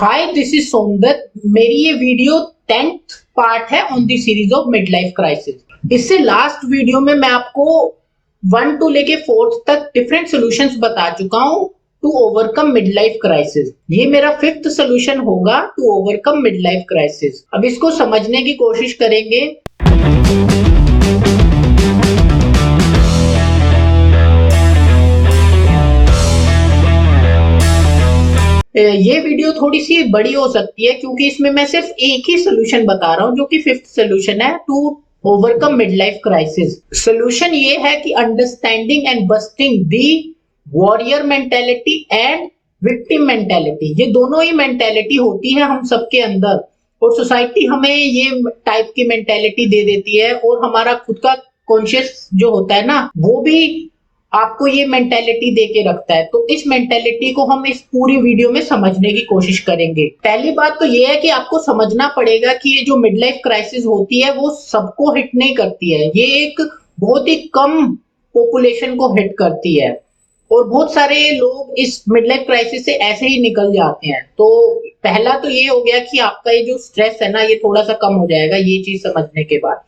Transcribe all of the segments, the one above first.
Hi, this is Somdatt. मेरी ये video 10th part है on the series of mid life crisis. इससे last video में मैं आपको 1 to लेके 4th तक डिफरेंट सॉल्यूशंस बता चुका हूं to overcome mid life crisis. ये मेरा 5th सॉल्यूशन होगा to overcome mid life crisis. अब इसको समझने की कोशिश करेंगे। ये वीडियो थोड़ी सी बड़ी हो सकती है क्योंकि इसमें मैं सिर्फ एक ही सोल्यूशन बता रहा हूं जो कि 5th सोल्यूशन है to overcome mid life crisis. Solution ये है कि understanding and busting the warrior mentality and victim mentality. ये दोनों ही मेंटेलिटी होती है हम सबके अंदर, और सोसाइटी हमें ये टाइप की मेंटेलिटी दे देती है, और हमारा खुद का कॉन्शियस जो होता है ना, वो भी आपको ये मेंटेलिटी दे के रखता है। तो इस मेंटेलिटी को हम इस पूरी वीडियो में समझने की कोशिश करेंगे। पहली बात तो ये है कि आपको समझना पड़ेगा कि ये जो मिड लाइफ क्राइसिस होती है वो सबको हिट नहीं करती है। ये एक बहुत ही कम पॉपुलेशन को हिट करती है, और बहुत सारे लोग इस मिड लाइफ क्राइसिस से ऐसे ही निकल जाते हैं। तो पहला तो ये हो गया कि आपका ये जो स्ट्रेस है ना, ये थोड़ा सा कम हो जाएगा ये चीज समझने के बाद।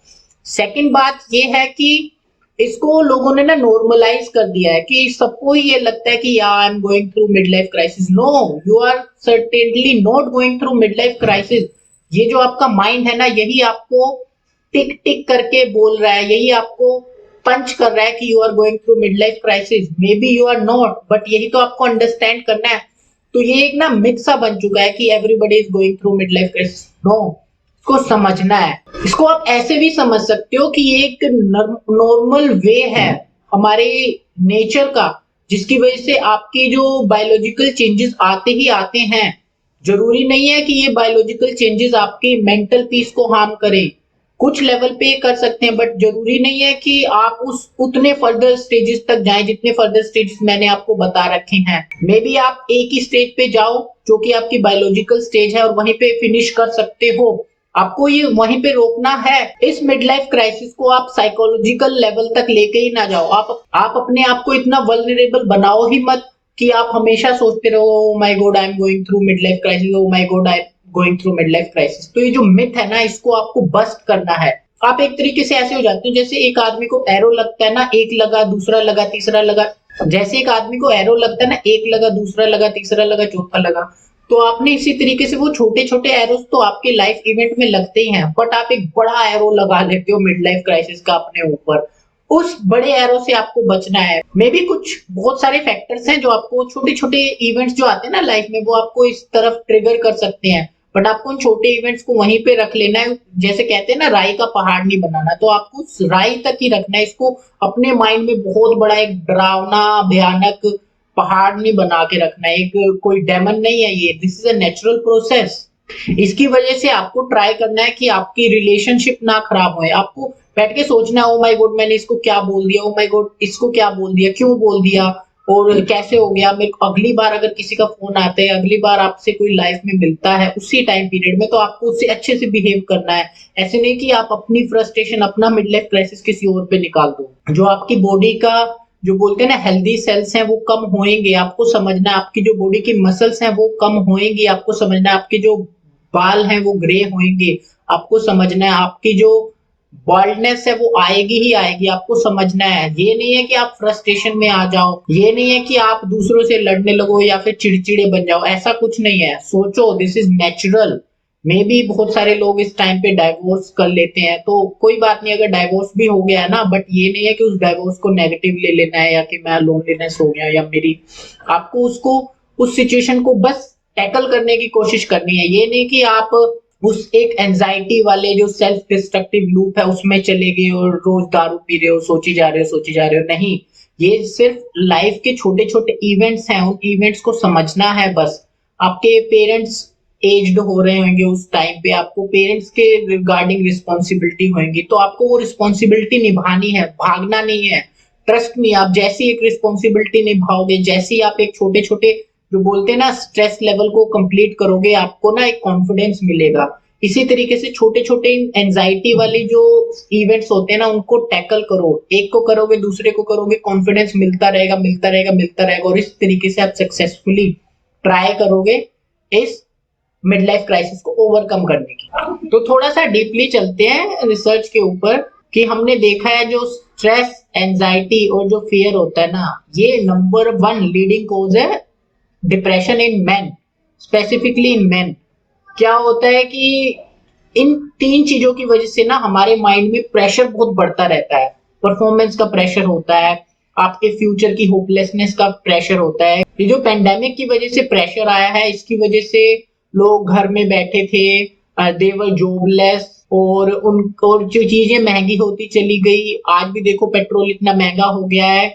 सेकंड बात ये है कि इसको लोगों ने ना नॉर्मलाइज कर दिया है कि सबको ही ये लगता है कि या I am going through mid life crisis. No, you are certainly not going through mid life crisis. ये जो आपका माइंड है ना, यही आपको टिक टिक करके बोल रहा है, यही आपको पंच कर रहा है कि you are going through mid life crisis. Maybe you are not, but यही तो आपको अंडरस्टैंड करना है। तो ये एक ना मिथ सा बन चुका है कि everybody is going through mid life crisis. No, इसको समझना है। इसको आप ऐसे भी समझ सकते हो कि ये एक नॉर्मल वे है हमारे नेचर का, जिसकी वजह से आपके जो बायोलॉजिकल चेंजेस आते ही आते हैं। जरूरी नहीं है कि ये बायोलॉजिकल चेंजेस आपके मेंटल पीस को हार्म करें। कुछ लेवल पे कर सकते हैं, बट जरूरी नहीं है कि आप उस उतने फर्दर स्टेजेस तक जाएं जितने फर्दर स्टेजेस मैंने आपको बता रखे हैं। मे बी आप एक ही स्टेज पे जाओ जो कि आपकी बायोलॉजिकल स्टेज है, और वहीं पे फिनिश कर सकते हो। आपको ये वहीं पे रोकना है। इस मिड लाइफ क्राइसिस को आप साइकोलॉजिकल लेवल तक लेके ही ना जाओ। आप अपने आप को इतना वल्नरेबल बनाओ ही मत कि आप हमेशा सोचते रहो ओ my God I am going through mid life crisis, O my God I am going through mid life crisis. तो ये जो मिथ है ना, इसको आपको बस्ट करना है। आप एक तरीके से ऐसे हो जाते हो जैसे एक आदमी को एरो लगता है ना, एक लगा, दूसरा लगा, तीसरा लगा। जैसे एक आदमी को एरो लगता है ना, एक लगा, दूसरा लगा, तीसरा लगा, चौथा लगा। तो आपने इसी तरीके से वो छोटे छोटे एरोस तो आपके लाइफ इवेंट में लगते ही हैं, बट आप एक बड़ा एरो लगा लेते हो मिड लाइफ क्राइसिस का अपने ऊपर। उस बड़े एरो से आपको बचना है। मे बी कुछ बहुत सारे फैक्टर्स हैं जो आपको, छोटे छोटे इवेंट्स जो आते हैं ना लाइफ में, वो आपको इस तरफ ट्रिगर कर सकते हैं, बट आपको उन छोटे इवेंट्स को वहीं पे रख लेना है। जैसे कहते हैं ना, राई का पहाड़ नहीं बनाना, तो आपको उस राई तक ही रखना है। इसको अपने माइंड में बहुत बड़ा एक डरावना भयानक पहाड़ नहीं बना के रखना है। एक कोई डेमन नहीं है ये, this is a natural process. इसकी वजह से आपको ट्राई करना है कि आपकी रिलेशनशिप ना खराब हो। आपको बैठ के सोचना है, ओ माय गॉड मैंने इसको क्या बोल दिया, ओ माय गॉड इसको क्या बोल दिया, क्यों बोल दिया, और कैसे हो गया। मेरे को अगली बार अगर किसी का फोन आता है, अगली बार आपसे कोई लाइफ में मिलता है उसी टाइम पीरियड में, तो आपको उससे अच्छे से बिहेव करना है। ऐसे नहीं कि आप अपनी फ्रस्ट्रेशन, अपना मिड लाइफ क्राइसिस किसी और पे निकाल दो। जो आपकी बॉडी का, जो बोलते हैं ना हेल्दी सेल्स हैं, वो कम होएंगे। आपको समझना है आपकी जो बॉडी की मसल्स हैं वो कम होएंगी। आपको समझना है आपके जो बाल हैं वो ग्रे होएंगे। आपको समझना है आपकी जो बॉल्डनेस है वो आएगी ही आएगी। आपको समझना है, ये नहीं है कि आप फ्रस्ट्रेशन में आ जाओ, ये नहीं है कि आप दूसरों से लड़ने लगो या फिर चिड़चिड़े बन जाओ। ऐसा कुछ नहीं है। सोचो, this is natural. May be बहुत सारे लोग इस टाइम पे डाइवोर्स कर लेते हैं, तो कोई बात नहीं अगर डाइवोर्स भी हो गया है ना, बट ये नहीं है कि उस डाइवोर्स को नेगेटिव ले लेना है, या कि मैं लोनलीनेस हो गया या मेरी। आपको उसको, उस सिचुएशन को बस टैकल करने की कोशिश करनी है। ये नहीं कि आप उस एक एंजाइटी वाले जो सेल्फ डिस्ट्रक्टिव लूप है उसमें चले गए और रोज दारू पी रहे हो, सोची जा रहे हो, सोची जा रहे हो। नहीं, ये सिर्फ लाइफ के छोटे छोटे इवेंट्स हैं, उन इवेंट्स को समझना है बस। आपके पेरेंट्स एज्ड हो रहे होंगे उस टाइम पे, आपको पेरेंट्स के रिगार्डिंग रिस्पॉन्सिबिलिटी होंगी, तो आपको वो रिस्पॉन्सिबिलिटी निभानी है, भागना नहीं है। ट्रस्ट मी, आप जैसी एक रिस्पॉन्सिबिलिटी निभाओगे, जैसी आप एक छोटे छोटे जो बोलते हैं ना स्ट्रेस लेवल को कंप्लीट करोगे, आपको ना एक कॉन्फिडेंस मिलेगा। इसी तरीके से छोटे छोटे एंजाइटी वाली जो इवेंट्स होते हैं ना, उनको टैकल करो। एक को करोगे, दूसरे को करोगे, कॉन्फिडेंस मिलता रहेगा, मिलता रहेगा, मिलता रहेगा, और इस तरीके से आप सक्सेसफुली ट्राई करोगे इस मिड लाइफ क्राइसिस को ओवरकम करने की। तो थोड़ा सा डीपली चलते हैं रिसर्च के ऊपर कि हमने देखा है जो स्ट्रेस, एंजाइटी और जो फियर होता है ना, ये नंबर 1 लीडिंग कॉज है depression in man, specifically in man. क्या होता है कि इन 3 चीजों की वजह से ना हमारे माइंड में प्रेशर बहुत बढ़ता रहता है। परफॉर्मेंस का प्रेशर होता है, आपके फ्यूचर की होपलेसनेस का प्रेशर होता है। ये जो पेंडेमिक की वजह से प्रेशर आया है, इसकी वजह से लोग घर में बैठे थे, दे वर जॉबलेस, और जो चीजें महंगी होती चली गई। आज भी देखो पेट्रोल इतना महंगा हो गया है,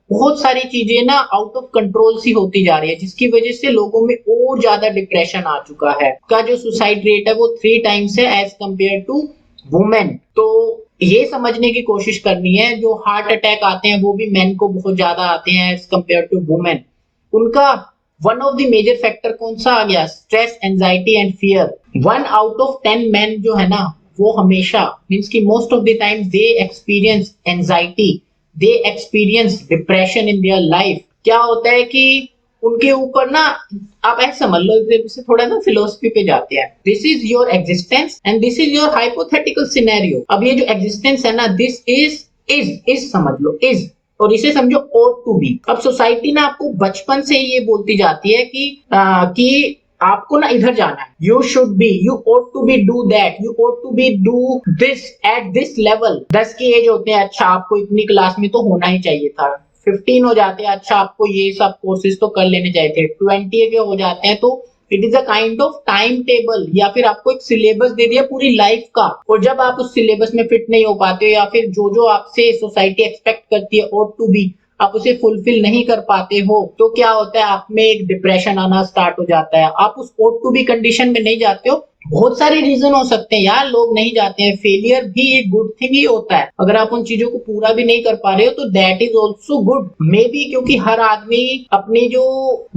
बहुत सारी चीजें ना आउट ऑफ कंट्रोल सी होती जा रही है, जिसकी वजह से लोगों में और ज्यादा डिप्रेशन आ चुका है। का जो सुसाइड रेट है वो 3 टाइम्स है एज कंपेयर टू वुमेन। तो ये समझने की कोशिश करनी है, जो हार्ट अटैक आते हैं वो भी मेन को बहुत ज्यादा आते हैं एज कंपेयर टू वुमेन। उनका one of the major factor कौन सा आ गया? Stress, anxiety and fear. 1 out of 10 men जो है ना, वो हमेशा मीन्स की most of the time they experience anxiety, they experience depression in their life. क्या होता है कि उनके ऊपर ना, आप ऐसे समझ लो, इससे थोड़ा ना फिलोसफी पे जाते हैं। This is your existence and this is your hypothetical scenario. अब ये जो एग्जिस्टेंस है ना, दिस इज समझ लो इज, और इसे समझो ought to be। अब सोसाइटी ना आपको बचपन से ये बोलती जाती है कि आपको ना इधर जाना है, you should be, you ought to be do that, you ought to be do this at this level। 10 की एज होते हैं, अच्छा आपको इतनी क्लास में तो होना ही चाहिए था। 15 हो जाते हैं, अच्छा आपको ये सब कोर्सेज तो कर लेने चाहिए थे। 20 के हो जाते हैं तो it is a kind of time table, या फिर आपको एक सिलेबस दे दिया पूरी लाइफ का, और जब आप उस सिलेबस में फिट नहीं हो पाते हो, या फिर जो आपसे सोसाइटी एक्सपेक्ट करती है ought to be, आप उसे फुलफिल नहीं कर पाते हो, तो क्या होता है, आप में एक डिप्रेशन आना स्टार्ट हो जाता है। आप उस ought to be कंडीशन में नहीं जाते हो। बहुत सारे रीजन हो सकते हैं यार, लोग नहीं जाते हैं। फेलियर भी एक गुड थिंग ही होता है। अगर आप उन चीजों को पूरा भी नहीं कर पा रहे हो तो that is also good, may be, क्योंकि हर आदमी अपनी जो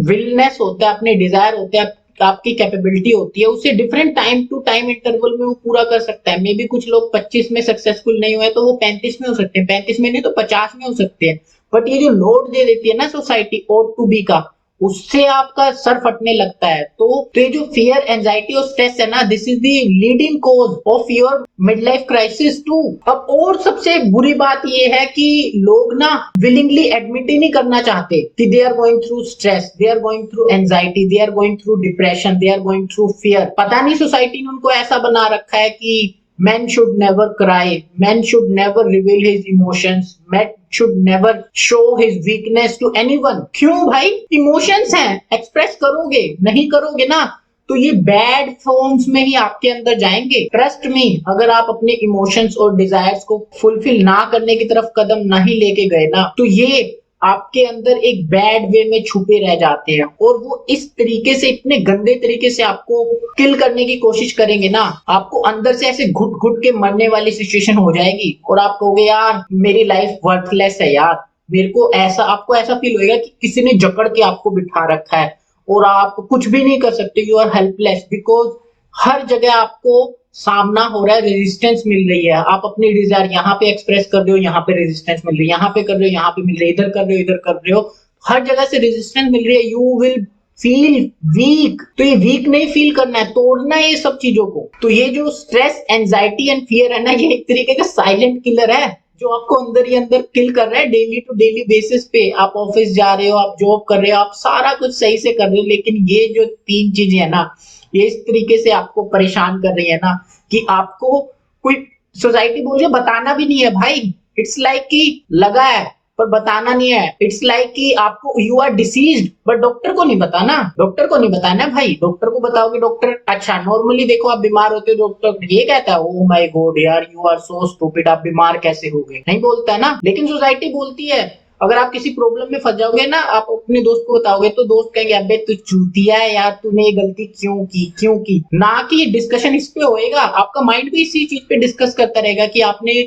विलनेस होता है, अपने डिजायर होते हैं, आपकी कैपेबिलिटी होती है, उसे different time to time interval में वो पूरा कर सकता है। मे बी कुछ लोग 25 में सक्सेसफुल नहीं हुए तो वो 35 में हो सकते हैं, 35 में नहीं तो 50 में हो सकते हैं। बट ये जो लोड दे देती है ना सोसाइटी ought to be का, उससे आपका सर फटने लगता है। तो ये जो फियर, एंजाइटी और स्ट्रेस है ना, this is the leading cause of your mid life crisis too. अब और सबसे बुरी बात ये है कि लोग ना विलिंगली एडमिट ही नहीं करना चाहते कि they are going through stress, they are going through anxiety, they are going through depression, they are going through fear. पता नहीं सोसाइटी ने उनको ऐसा बना रखा है कि men should never cry, men should never reveal his emotions, men should never show his weakness to anyone। क्यों भाई? इमोशंस हैं, एक्सप्रेस करोगे, नहीं करोगे ना तो ये बैड फॉर्म्स में ही आपके अंदर जाएंगे। ट्रस्ट मी, अगर आप अपने इमोशंस और डिजायर्स को फुलफिल ना करने की तरफ कदम नहीं लेके गए ना, तो ये आपके अंदर एक बैड वे में छुपे रह जाते हैं, और वो इस तरीके से, इतने गंदे तरीके से आपको किल करने की कोशिश करेंगे ना, आपको अंदर से ऐसे घुट घुट के मरने वाली सिचुएशन हो जाएगी, और आप कहोगे यार मेरी लाइफ वर्थलेस है यार। मेरे को ऐसा, आपको ऐसा फील होएगा कि किसी ने जकड़ के आपको बिठा रखा है और आप कुछ भी नहीं कर सकते, यू आर हेल्पलेस, बिकॉज हर जगह आपको सामना हो रहा है, रेजिस्टेंस मिल रही है। आप अपनी डिजायर यहाँ पे एक्सप्रेस कर रहे हो, यहाँ पे रेजिस्टेंस मिल रही है, यहाँ पे कर रहे हो, यहाँ पे मिल रही है, इधर कर रहे हो, इधर कर रहे हो, हर जगह से रेजिस्टेंस मिल रही है। You will feel weak. तो ये वीक नहीं फील करना है, तोड़ना है ये सब चीजों को। तो ये जो स्ट्रेस, एंजाइटी एंड फियर है ना, ये एक तरीके का साइलेंट किलर है जो आपको अंदर ही अंदर किल कर रहा है डेली टू डेली बेसिस पे। आप ऑफिस जा रहे हो, आप जॉब कर रहे हो, आप सारा कुछ सही से कर रहे हो, लेकिन ये जो 3 चीजें है ना, ये इस तरीके से आपको परेशान कर रही है ना कि आपको कोई सोसाइटी बोल रही है बताना भी नहीं है भाई। इट्स लाइक कि लगा है पर बताना नहीं है। इट्स लाइक कि आपको, you are diseased, but doctor को नहीं बताना, डॉक्टर को नहीं बताना भाई। डॉक्टर को बताओगे, डॉक्टर, अच्छा नॉर्मली देखो आप बीमार होते हो, डॉक्टर ये कहता है ओ माय गॉड यार यू आर सो स्टूपिड, आप बीमार कैसे हो गए, नहीं बोलता है ना। लेकिन सोसाइटी बोलती है। अगर आप किसी प्रॉब्लम में फंस जाओगे ना, आप अपने दोस्त को बताओगे तो दोस्त कहेंगे अबे तू चूतिया है यार, तूने ये गलती क्यों की। ना कि डिस्कशन इस पे होएगा, आपका माइंड भी इसी चीज पे डिस्कस करता रहेगा कि आपने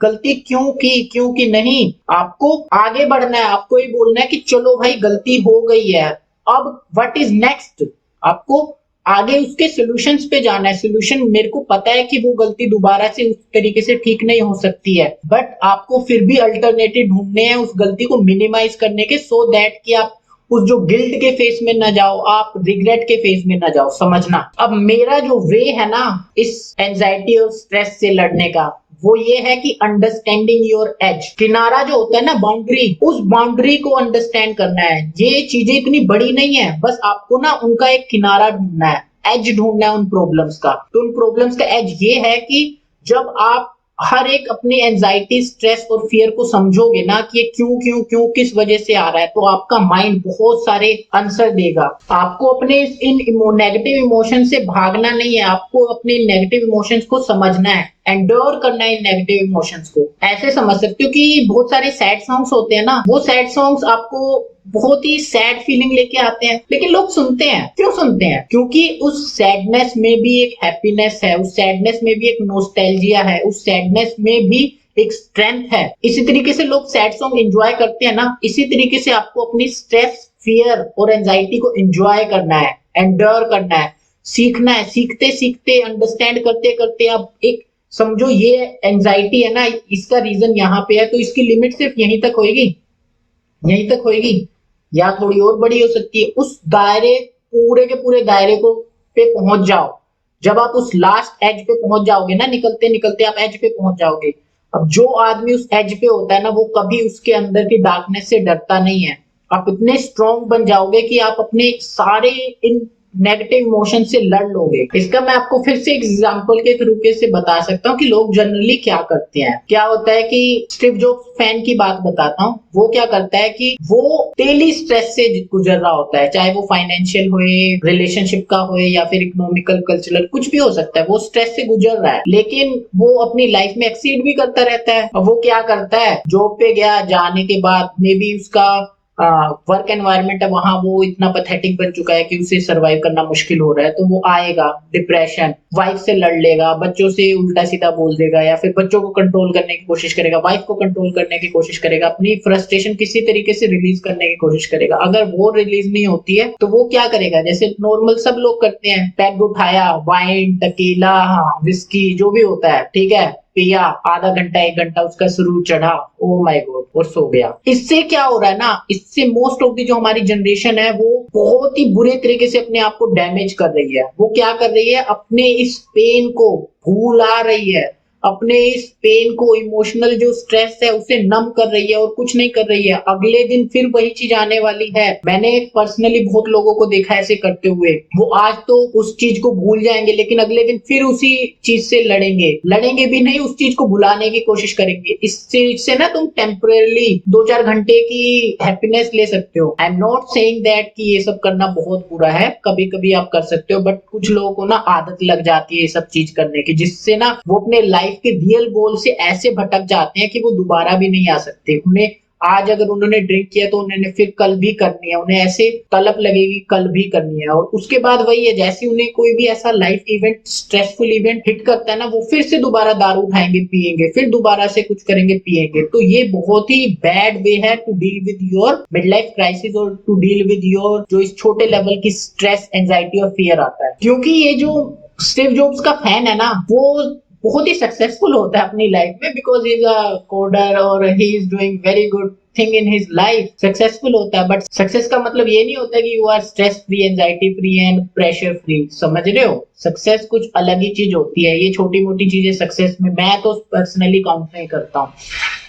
गलती क्यों की नहीं। आपको आगे बढ़ना है, आपको ये बोलना है कि चलो भाई गलती हो गई है, अब व्हाट इज नेक्स्ट। आपको आगे उसके सॉल्यूशंस पे जाना है। सॉल्यूशन मेरे को पता है कि वो गलती दोबारा से उस तरीके से ठीक नहीं हो सकती है, बट आपको फिर भी अल्टरनेटिव ढूंढने हैं उस गलती को मिनिमाइज करने के, सो दैट कि आप उस जो गिल्ट के फेस में ना जाओ, आप रिग्रेट के फेस में ना जाओ, समझना। अब मेरा जो वे है ना इस एंजाइटी और स्ट्रेस से लड़ने का, वो ये है कि अंडरस्टैंडिंग योर एज। किनारा जो होता है ना, बाउंड्री, उस बाउंड्री को अंडरस्टैंड करना है। ये चीजें इतनी बड़ी नहीं है, बस आपको ना उनका एक किनारा ढूंढना है, एज ढूंढना है उन प्रॉब्लम्स का। तो उन प्रॉब्लम्स का एज ये है कि जब आप हर एक अपनी एंजाइटी, स्ट्रेस और फियर को समझोगे ना कि ये क्यों क्यों क्यों किस वजह से आ रहा है, तो आपका माइंड बहुत सारे आंसर देगा। आपको अपने इन नेगेटिव इमोशन से भागना नहीं है, आपको अपने नेगेटिव इमोशंस को समझना है, एंडोर करना है इन नेगेटिव इमोशंस को। ऐसे समझ सकते हो कि बहुत सारे सैड सॉन्ग्स होते हैं ना, वो सैड सॉन्ग्स आपको बहुत ही सैड फीलिंग लेके आते हैं, लेकिन लोग सुनते हैं। क्यों सुनते हैं? क्योंकि उस सैडनेस में भी एक हैप्पीनेस है, उस सैडनेस में भी एक नोस्टैल्जिया है, उस सैडनेस में भी एक स्ट्रेंथ है। इसी तरीके से लोग सैड सॉन्ग एंजॉय करते हैं ना, इसी तरीके से आपको अपनी स्ट्रेस, फियर और एंजाइटी को एंजॉय करना है, एंडर करना है, सीखना है। सीखते सीखते, अंडरस्टैंड करते करते आप एक समझो ये एंजाइटी है ना, इसका रीजन यहाँ पे है, तो इसकी लिमिट सिर्फ यहीं तक होगी, यहीं तक होगी, या थोड़ी और बड़ी हो सकती है। उस दायरे, पूरे के पूरे दायरे को पे पहुंच जाओ। जब आप उस लास्ट एज पे पहुंच जाओगे ना, निकलते निकलते आप एज पे पहुंच जाओगे। अब जो आदमी उस एज पे होता है ना, वो कभी उसके अंदर की डार्कनेस से डरता नहीं है। आप इतने स्ट्रांग बन जाओगे कि आप अपने सारे इन नेगेटिव इमोशन से लड़ लोगे। इसका मैं आपको फिर से एग्जांपल के तरीके से बता सकता हूँ कि लोग जनरली क्या करते हैं। क्या होता है कि स्टीव जॉब्स फैन की बात बताता हूँ। वो क्या करता है कि वो डेली स्ट्रेस से गुजर रहा होता है, चाहे वो फाइनेंशियल होए, रिलेशनशिप का होए, या फिर इकोनॉमिकल, कल्चरल, कुछ भी हो सकता है। वो स्ट्रेस से गुजर रहा है, लेकिन वो अपनी लाइफ में एक्सीड भी करता रहता है। और वो क्या करता है, जॉब पे गया, जाने के बाद मे बी उसका वर्क एनवायरनमेंट है वहां वो इतना पैथेटिक बन चुका है कि उसे सरवाइव करना मुश्किल हो रहा है, तो वो आएगा, डिप्रेशन, वाइफ से लड़ लेगा, बच्चों से उल्टा सीधा बोल देगा, या फिर बच्चों को कंट्रोल करने की कोशिश करेगा, वाइफ को कंट्रोल करने की कोशिश करेगा, अपनी फ्रस्ट्रेशन किसी तरीके से रिलीज करने की कोशिश करेगा। अगर वो रिलीज नहीं होती है तो वो क्या करेगा, जैसे नॉर्मल सब लोग करते हैं, पैग उठाया, वाइन, टकीला, विस्की, जो भी होता है, ठीक है, पिया, आधा घंटा 1 घंटा उसका सुरूर चढ़ा, ओ माय गॉड, और सो गया। इससे क्या हो रहा है ना, इससे मोस्ट ऑफ दी जो हमारी जनरेशन है वो बहुत ही बुरे तरीके से अपने आप को डैमेज कर रही है। वो क्या कर रही है, अपने इस पेन को भूला रही है, अपने इस पेन को, इमोशनल जो स्ट्रेस है उसे नम कर रही है और कुछ नहीं कर रही है। अगले दिन फिर वही चीज आने वाली है। मैंने पर्सनली बहुत लोगों को देखा ऐसे करते हुए। वो आज तो उस चीज को भूल जाएंगे, लेकिन अगले दिन फिर उसी चीज से लड़ेंगे, लड़ेंगे भी नहीं, उस चीज को भुलाने की कोशिश करेंगे। इस चीज से ना तुम टेम्परेली 2-4 घंटे की हैप्पीनेस ले सकते हो। I am not saying that कि ये सब करना बहुत बुरा है, कभी कभी आप कर सकते हो, बट कुछ लोगों को ना आदत लग जाती है ये सब चीज करने की, जिससे ना वो अपने लाइफ के रियल गोल से ऐसे भटक जाते हैं कि वो दोबारा भी नहीं आ सकते। उन्हें आज अगर उन्होंने ड्रिंक किया तो उन्होंने फिर कल भी करनी है, उन्हें ऐसे तलब लगेगी कल भी करनी है। और उसके बाद वही है, जैसे उन्हें कोई भी ऐसा life event, stressful event hit करता है ना, वो फिर से दोबारा दारू उठाएंगे, पिएंगे, फिर दोबारा से कुछ करेंगे, पिएंगे। तो ये बहुत ही बैड वे है to deal with your mid life crisis, और टू डील विद योर जो इस छोटे लेवल की स्ट्रेस, एंजाइटी और फियर आता है। क्योंकि ये जो स्टीव जॉब्स का फैन है ना, वो बहुत ही सक्सेसफुल होता है अपनी लाइफ में, because he is a coder और he is doing very good thing in his life, successful होता है। बट सक्सेस का मतलब ये नहीं होता कि you are stress free, anxiety free and pressure free, समझ रहे हो? सक्सेस कुछ अलग ही चीज होती है। ये छोटी मोटी चीजें सक्सेस में मैं तो पर्सनली काउंट नहीं करता हूँ।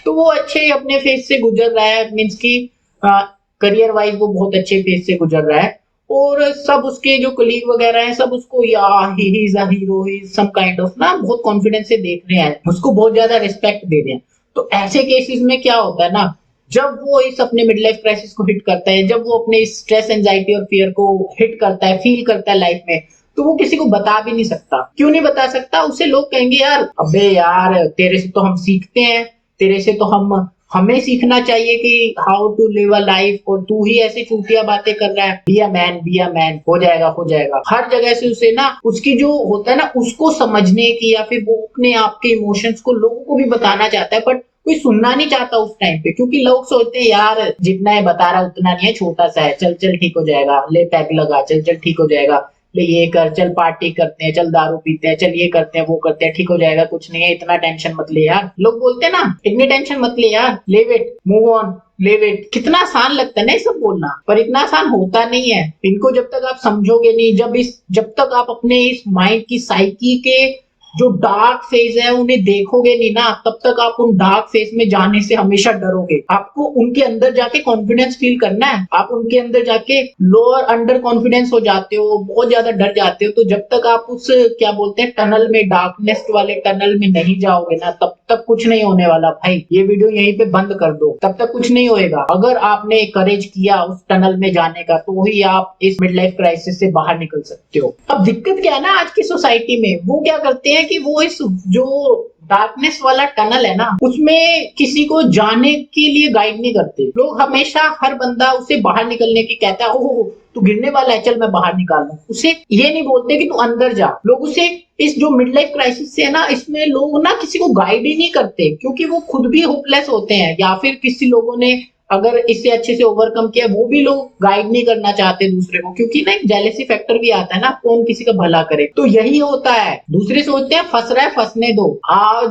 तो वो अच्छे अपने फेज से गुजर रहा है, मीन्स की करियर वाइज वो बहुत अच्छे फेज से गुजर रहा है, और सब उसके जो कलीग वगैरह हैं सब उसको या he is a hero, he is some kind of ना, बहुत कॉन्फिडेंस से देख रहे हैं, उसको बहुत ज्यादा रिस्पेक्ट दे रहे हैं। तो ऐसे केसेस में क्या होता है ना, जब वो इस अपने मिड लाइफ क्राइसिस को हिट करता है, जब वो अपने स्ट्रेस, एंजाइटी और फियर को हिट करता है, फील करता है लाइफ में, तो वो किसी को बता भी नहीं सकता। क्यों नहीं बता सकता? उसे लोग कहेंगे यार, अबे यार, तेरे से तो हम सीखते हैं, तेरे से तो हमें सीखना चाहिए कि how to live a life, और तू ही ऐसी चूतिया बातें कर रहा है। Be a man, be a man, हो जाएगा हो जाएगा। हर जगह से उसे ना, उसकी जो होता है ना, उसको समझने की, या फिर वो अपने आप के इमोशंस को लोगों को भी बताना चाहता है, बट कोई सुनना नहीं चाहता उस टाइम पे, क्योंकि लोग सोचते हैं यार जितना है बता रहा उतना नहीं है, छोटा सा है, चल चल ठीक हो जाएगा, ले पैक लगा, चल चल ठीक हो जाएगा, ले ये कर, चल पार्टी करते हैं, चल दारू पीते हैं, चल ये करते हैं, वो करते हैं, ठीक हो जाएगा, कुछ नहीं है, इतना टेंशन मत ले यार। लोग बोलते हैं ना, इतनी टेंशन मत ले यार, live it, move on, live it. कितना आसान लगता है ना ये सब बोलना, पर इतना आसान होता नहीं है। इनको जब तक आप समझोगे नहीं, जब तक आप अपने इस माइंड की साइकी के जो डार्क फेज है उन्हें देखोगे नहीं ना, तब तक आप उन डार्क फेज में जाने से हमेशा डरोगे। आपको उनके अंदर जाके कॉन्फिडेंस फील करना है। आप उनके अंदर जाके लोअर अंडर कॉन्फिडेंस हो जाते हो, बहुत ज्यादा डर जाते हो। तो जब तक आप उस क्या बोलते हैं टनल में, डार्कनेस वाले टनल में नहीं जाओगे ना, तब तक कुछ नहीं होने वाला भाई। ये वीडियो यहीं पे बंद कर दो, तब तक कुछ नहीं होएगा। अगर आपने करेज किया उस टनल में जाने का, तो ही आप इस मिड लाइफ क्राइसिस से बाहर निकल सकते हो। अब दिक्कत क्या है ना, आज की सोसाइटी में वो क्या करते हैं कि वो इस जो डार्कनेस वाला टनल है ना, उसमें किसी को जाने के लिए गाइड नहीं करते लोग। हमेशा हर बंदा उसे बाहर निकलने की कहता है, ओह तू गिरने वाला है, चल मैं बाहर निकाल लूं। उसे ये नहीं बोलते कि तू अंदर जा। लोग उसे इस जो मिड लाइफ क्राइसिस से है ना, इसमें लोग ना किसी को गाइड ही नहीं करते, क्योंकि वो खुद भी होपलेस होते हैं, या फिर किसी लोगों ने अगर इससे अच्छे से ओवरकम किया, वो भी लोग गाइड नहीं करना चाहते दूसरे को, क्योंकि ना एक जेलेसी फैक्टर भी आता है ना, कौन किसी का भला करे। तो यही होता है, दूसरे सोचते हैं फंस रहा है, फंसने दो।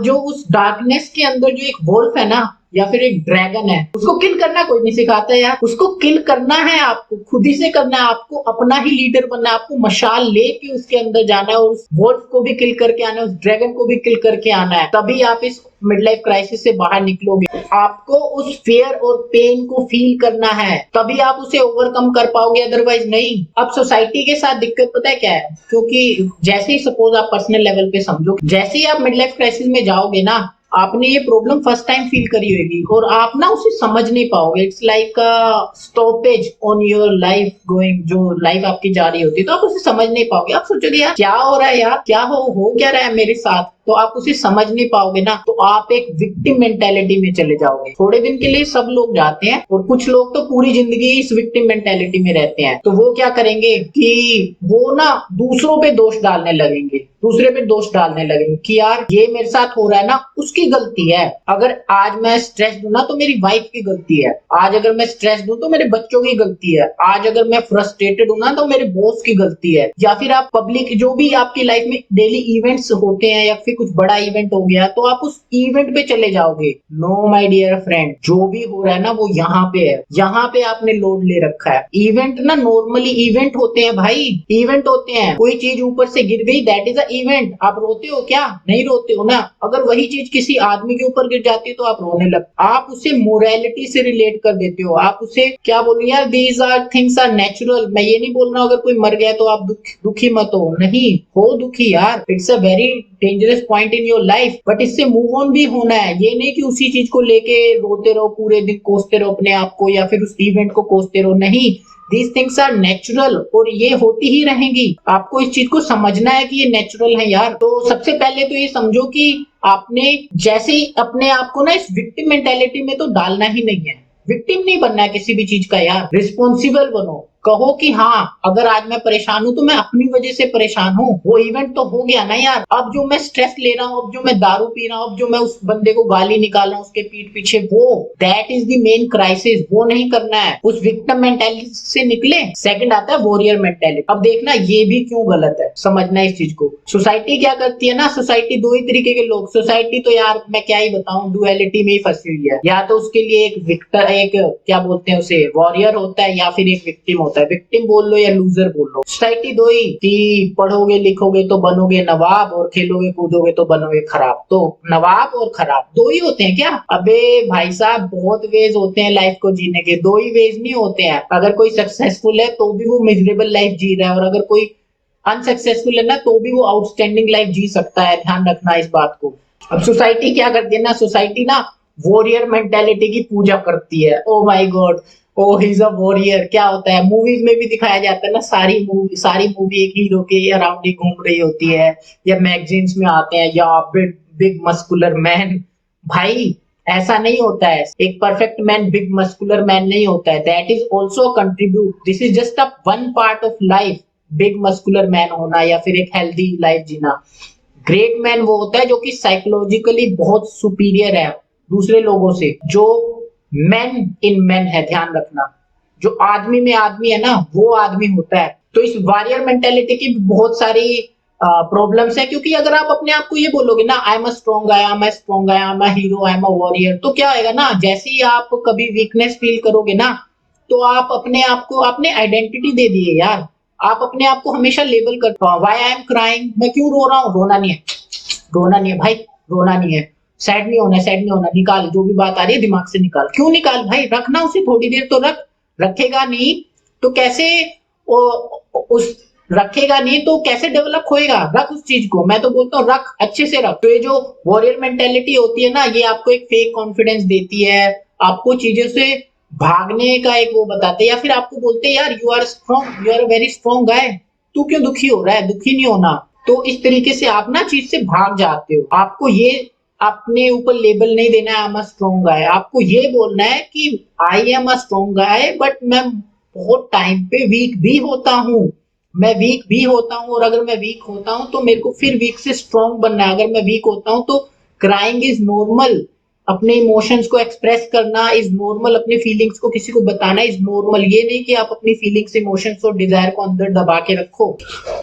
जो उस डार्कनेस के अंदर जो एक वोल्फ है ना, या फिर एक ड्रैगन है, उसको किल करना कोई नहीं सिखाता यार। उसको किल करना है आपको, खुद ही से करना है। आपको अपना ही लीडर बनना है। आपको मशाल लेके उसके अंदर जाना है, और उस वोल्फ को भी किल करके आना है, उस ड्रैगन को भी किल करके आना है। तभी आप इस मिड लाइफ क्राइसिस से बाहर निकलोगे। आपको उस फियर और पेन को फील करना है, तभी आप उसे ओवरकम कर पाओगे, अदरवाइज नहीं। अब सोसाइटी के साथ दिक्कत पता है क्या है, क्योंकि जैसे ही सपोज आप पर्सनल लेवल पे समझो, जैसे ही आप मिड लाइफ क्राइसिस में जाओगे ना, आपने ये प्रॉब्लम फर्स्ट टाइम फील करी होगी, और आप ना उसे समझ नहीं पाओगे। It's like a stoppage on your life going, जो लाइफ आपकी जा रही होती है, तो आप उसे समझ नहीं पाओगे। आप सोचोगे यार क्या हो रहा है, यार क्या हो क्या रहा है मेरे साथ, तो आप उसे समझ नहीं पाओगे ना, तो आप एक विक्टिम मेंटेलिटी में चले जाओगे। थोड़े दिन के लिए सब लोग जाते हैं, और कुछ लोग तो पूरी जिंदगी इस विक्टिम मेंटेलिटी में रहते हैं। तो वो क्या करेंगे कि वो ना दूसरों पे दोष डालने लगेंगे, दूसरे पे दोष डालने लगेंगे कि यार ये मेरे साथ हो रहा है ना, उसकी गलती है। अगर आज मैं स्ट्रेस्ड हूं ना, तो मेरी वाइफ की गलती है। आज अगर मैं स्ट्रेस्ड हूं, तो मेरे बच्चों की गलती है। आज अगर मैं फ्रस्ट्रेटेड हूं ना, तो मेरे बॉस की गलती है। या फिर आप पब्लिक जो भी आपकी लाइफ में डेली इवेंट्स होते हैं, या फिर कुछ बड़ा इवेंट हो गया, तो आप उस इवेंट पे चले जाओगे। नो माय डियर फ्रेंड, जो भी हो रहा है ना, वो यहाँ पे है। यहाँ पे आपने लोड ले रखा है। इवेंट ना नॉर्मली इवेंट होते हैं भाई, इवेंट होते हैं। कोई चीज ऊपर से गिर गई, दैट इज अ इवेंट। आप रोते हो क्या? नहीं रोते हो ना। अगर वही चीज किसी आदमी के ऊपर गिर जाती है, तो आप रोने लगते। आप उसे मोरालिटी से रिलेट कर देते हो। आप उसे क्या बोलूं यार, these are things are natural. मैं ये नहीं बोल रहा हूं अगर कोई मर गया तो आप दुखी मत हो, नहीं हो दुखी यार। It's a very dangerous point in your life, but इससे मूव ऑन भी होना है। ये नहीं कि उसी चीज को लेके रोते रहो, पूरे दिन कोसते रहो अपने आप को, या फिर उस इवेंट को कोसते रहो। नहीं, These things are नेचुरल, और ये होती ही रहेंगी। आपको इस चीज को समझना है कि ये नेचुरल है यार। तो सबसे पहले तो ये समझो कि आपने जैसे ही अपने आप को ना इस विक्टिम मेंटेलिटी में तो डालना ही नहीं है। विक्टिम नहीं बनना है किसी भी चीज का यार, रिस्पॉन्सिबल बनो। कहो कि हाँ, अगर आज मैं परेशान हूं तो मैं अपनी वजह से परेशान हूँ। वो इवेंट तो हो गया ना यार, अब जो मैं स्ट्रेस ले रहा हूँ, अब जो मैं दारू पी रहा हूँ, अब जो मैं उस बंदे को गाली निकाल रहा हूँ उसके पीठ पीछे, वो that is the main crisis. वो नहीं करना है। उस विक्टिम मेंटालिटी से निकले। सेकंड आता है वॉरियर मेंटालिटी। अब देखना ये भी क्यों गलत है, समझना इस चीज को। सोसाइटी क्या करती है ना, सोसाइटी दो ही तरीके के लोग, सोसाइटी तो यार मैं क्या ही बताऊं, डुअलिटी में ही फंसी हुई है। या तो उसके लिए एक विक्टर, एक क्या बोलते हैं उसे, वॉरियर होता है, या फिर एक विक्टिम होता है। विक्टिम बोल लो या लूजर बोल लो, सोसाइटी दो ही, कि पढ़ोगे लिखोगे तो बनोगे नवाब, और खेलोगे कूदोगे तो बनोगे खराब। तो नवाब और खराब दो ही होते हैं क्या? अबे भाई साहब, बहुत वेज होते हैं लाइफ को जीने के, दो ही वेज नहीं होते हैं। अगर कोई सक्सेसफुल है तो भी वो मिजरेबल लाइफ जी रहा है, और अगर कोई अनसक्सेसफुल है ना, तो भी वो आउटस्टैंडिंग लाइफ जी सकता है। ध्यान रखना इस बात को। अब सोसाइटी क्या करती है ना, सोसाइटी ना वॉरियर मेंटेलिटी की पूजा करती है। Oh my god, oh he is a warrior. क्या होता है, मूवीज में भी दिखाया जाता है ना, सारी मूवी एक हीरो के अराउंड ही घूम रही होती है, या मैगजीन्स में आते हैं, या बिग बिग मस्कुलर मैन। भाई ऐसा नहीं होता है। एक perfect man big muscular man नहीं होता है। That is also contribute, this is just a one part of life. Big muscular man होना, या फिर एक हेल्दी लाइफ जीना। ग्रेट मैन वो होता है जो कि साइकोलॉजिकली बहुत सुपीरियर है दूसरे लोगों से, जो मैन इन मैन है। ध्यान रखना, जो आदमी में आदमी है ना, वो आदमी होता है। तो इस वॉरियर मेंटेलिटी की बहुत सारी प्रॉब्लम्स है, क्योंकि अगर आप अपने आप को ये बोलोगे ना I am a strong guy, I am a strong guy, I am a hero, I am a warrior, तो क्या होएगा ना, जैसे ही आप कभी वीकनेस फील करोगे ना, तो आप अपने आप को आपने आइडेंटिटी दे दी है यार। आप अपने आप को हमेशा लेबल करते हो, व्हाई आई एम क्राइंग, मैं क्यों रो रहा हूँ, रोना नहीं है, रोना नहीं है भाई, रोना नहीं है, सैड नहीं होना, सैड नहीं होना, निकाल जो भी बात आ रही है दिमाग से निकाल, क्यों निकाल भाई, रखना उसे थोड़ी देर तो रख, रखेगा नहीं तो कैसे उस रखेगा नहीं तो कैसे डेवलप होएगा, रख उस चीज को, मैं तो बोलता हूँ रख, अच्छे से रख। तो ये जो वॉरियर मेंटेलिटी होती है ना, ये आपको एक फेक कॉन्फिडेंस देती है, आपको चीजों से भागने का एक वो बताते हैं, या फिर आपको बोलते हैं यार you are strong, you are very strong guy, तू क्यों दुखी हो रहा है, दुखी नहीं होना। तो इस तरीके से आप ना चीज से भाग जाते हो। आपको ये अपने ऊपर लेबल नहीं देना है आई एम अ स्ट्रॉन्ग गाय, आपको ये बोलना है कि I am a strong guy but मैं बहुत टाइम पे वीक भी होता हूँ, मैं वीक भी होता हूँ, और अगर मैं वीक होता हूँ तो मेरे को फिर वीक से स्ट्रॉन्ग बनना है। अगर मैं वीक होता हूँ तो क्राइंग इज नॉर्मल, अपने इमोशंस को एक्सप्रेस करना इज नॉर्मल, अपने फीलिंग्स को किसी को बताना इज नॉर्मल, ये नहीं कि आप अपनी फीलिंग्स, इमोशंस और डिजायर को अंदर दबा के रखो।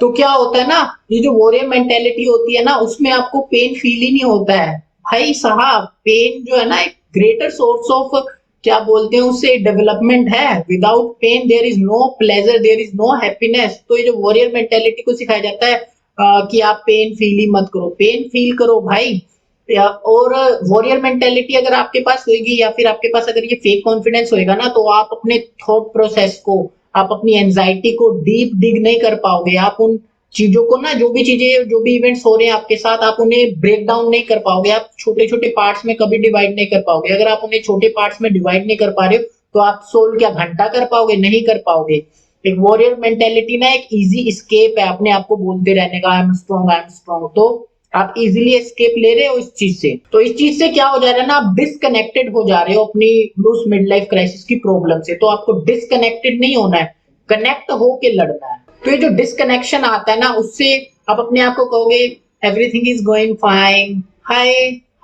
तो क्या होता है ना, ये जो वॉरियर मेंटेलिटी होती है ना, उसमें आपको पेन फील ही नहीं होता है भाई साहब। पेन जो है ना एक ग्रेटर सोर्स ऑफ क्या बोलते हैं उसे डेवलपमेंट है, without pain there is no pleasure, there is no happiness. तो ये जो वॉरियर मेंटेलिटी को सिखाया जाता है कि आप पेन फील ही मत करो, पेन फील करो भाई। और वॉरियर मेंटेलिटी अगर आपके पास होगी, या फिर आपके पास अगर ये फेक कॉन्फिडेंस होएगा ना, तो आप अपने थॉट प्रोसेस को, आप अपनी एंजाइटी को डीप डिग नहीं कर पाओगे, आप उन चीजों को ना, जो भी चीजें, जो भी इवेंट्स हो रहे हैं आपके साथ, आप उन्हें ब्रेक डाउन नहीं कर पाओगे, आप छोटे छोटे पार्ट्स में कभी डिवाइड नहीं कर पाओगे। अगर आप उन्हें छोटे पार्ट्स में डिवाइड नहीं कर पा रहे हो, तो आप सोल्व क्या घंटा कर पाओगे, नहीं कर पाओगे। एक वॉरियर मेंटेलिटी ना एक इजी एस्केप है अपने आप को बोलते रहने का, I am strong, I am strong. तो आप इजीली एस्केप ले रहे हो इस चीज से, तो इस चीज से क्या हो जा रहा है ना, आप डिस्कनेक्टेड हो जा रहे हो अपनी उस मिड लाइफ क्राइसिस की प्रॉब्लम से। तो आपको डिस्कनेक्टेड नहीं होना है, कनेक्ट होके लड़ना है। तो ये जो डिस्कनेक्शन आता है ना, उससे आप अपने आप को कहोगे everything is going fine, hi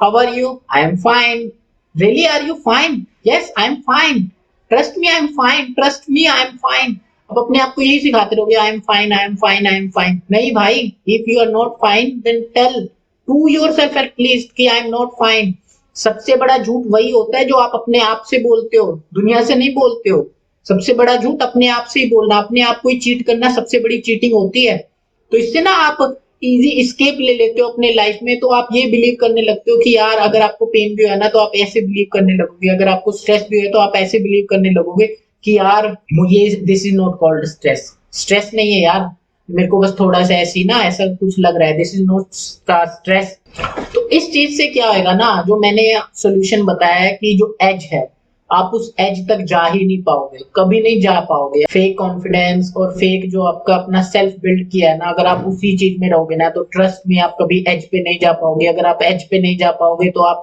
how are you, I am fine, really are you fine, yes I am fine, trust me I am fine, trust me I am fine. अब अपने आप को यही सिखाते रहोगे I am fine, I am fine, I am fine. नहीं भाई, if you are not fine then tell to yourself at least कि आई एम नॉट फाइन। सबसे बड़ा झूठ वही होता है जो आप अपने आप से बोलते हो, दुनिया से नहीं बोलते हो। सबसे बड़ा झूठ अपने आप से ही बोलना, अपने आप को ही चीट करना सबसे बड़ी चीटिंग होती है। तो इससे ना आप इजी एस्केप ले लेते हो अपने लाइफ में। तो आप ये बिलीव करने लगते हो कि यार अगर आपको पेन भी है ना, तो आप ऐसे बिलीव करने लगोगे, अगर आपको स्ट्रेस भी है तो आप ऐसे बिलीव करने लगोगे कि यार मुझे this is not called stress, stress नहीं है यार, मेरे को बस थोड़ा सा ऐसी ना ऐसा कुछ लग रहा है, दिस इज नॉट स्ट्रेस। तो इस चीज से क्या होगा ना, जो मैंने सोल्यूशन बताया है कि जो एज है, आप उस एज तक जा ही नहीं पाओगे, कभी नहीं जा पाओगे। फेक कॉन्फिडेंस और फेक जो आपका अपना सेल्फ बिल्ड किया है ना, अगर आप उसी चीज में रहोगे ना, तो ट्रस्ट में आप कभी एज पे नहीं जा पाओगे। अगर आप एज पे नहीं जा पाओगे तो आप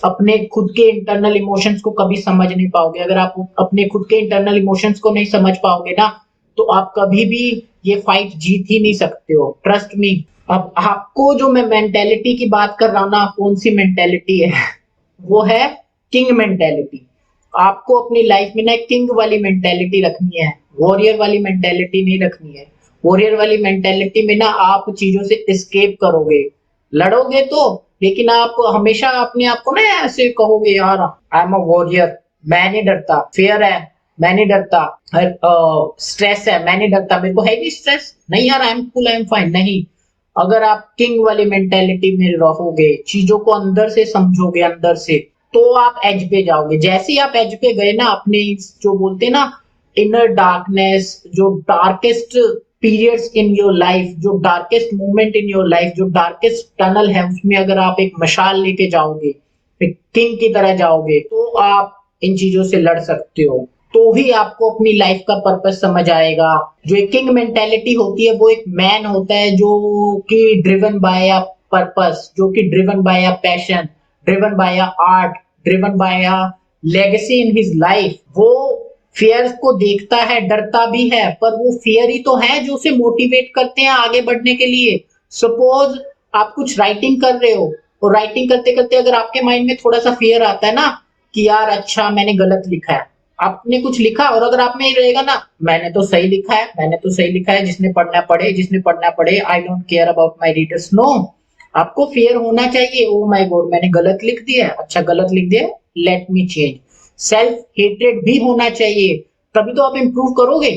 अपने खुद के इंटरनल इमोशंस को कभी समझ नहीं पाओगे। अगर आप अपने खुद के इंटरनल इमोशंस को नहीं समझ पाओगे ना, तो आप कभी भी ये फाइट जीत ही नहीं सकते हो, ट्रस्ट मी। अब आपको जो मैं मेंटेलिटी की बात कर रहा हूँ ना, कौन सी मेंटेलिटी है, वो है किंग मेंटेलिटी। आपको अपनी लाइफ में ना किंग वाली मेंटेलिटी रखनी है, वॉरियर वाली मेंटेलिटी नहीं रखनी है। वॉरियर वाली मेंटेलिटी में ना आप चीजों से एस्केप करोगे, लड़ोगे तो, लेकिन आप हमेशा अपने आप को ना ऐसे कहोगे यार आई एम अ वॉरियर, मैं नहीं डरता, फियर है मैं नहीं डरता, स्ट्रेस है मैं नहीं डरता, मेरे को है नहीं स्ट्रेस, नहीं यार I am cool, I am fine. नहीं, अगर आप किंग वाली मेंटेलिटी में रहोगे, चीजों को अंदर से समझोगे, अंदर से, तो आप एज पे जाओगे। जैसे ही आप एज पे गए ना, अपने जो बोलते हैं ना इनर डार्कनेस, जो darkest periods in your life, जो darkest moment in your life, जो डार्केस्ट टनल है, उसमें अगर आप एक मशाल लेके जाओगे, एक किंग की तरह जाओगे, तो आप इन चीजों से लड़ सकते हो। तो ही आपको अपनी लाइफ का पर्पस समझ आएगा। जो एक किंग मेंटेलिटी होती है, वो एक मैन होता है जो कि ड्रिवन बाय अ पर्पस, जो कि driven by a passion, driven by a art, driven by a legacy in his life। वो फियर को देखता है, डरता भी है, पर वो फियर ही तो है जो उसे मोटिवेट करते हैं आगे बढ़ने के लिए। सपोज आप कुछ राइटिंग कर रहे हो, और राइटिंग करते करते अगर आपके माइंड में थोड़ा सा फियर आता है ना कि यार अच्छा मैंने गलत लिखा है, आपने कुछ लिखा और अगर आप में ये रहेगा ना, मैंने तो सही लिखा है, मैंने तो सही लिखा है, जिसने पढ़ना पढ़े, जिसने पढ़ना पढ़े, I don't care about my readers. No, आपको फियर होना चाहिए, ओ माय गॉड मैंने गलत लिख दिया, अच्छा गलत लिख दिया, let me change. Self hatred भी होना चाहिए, तभी तो आप इंप्रूव करोगे।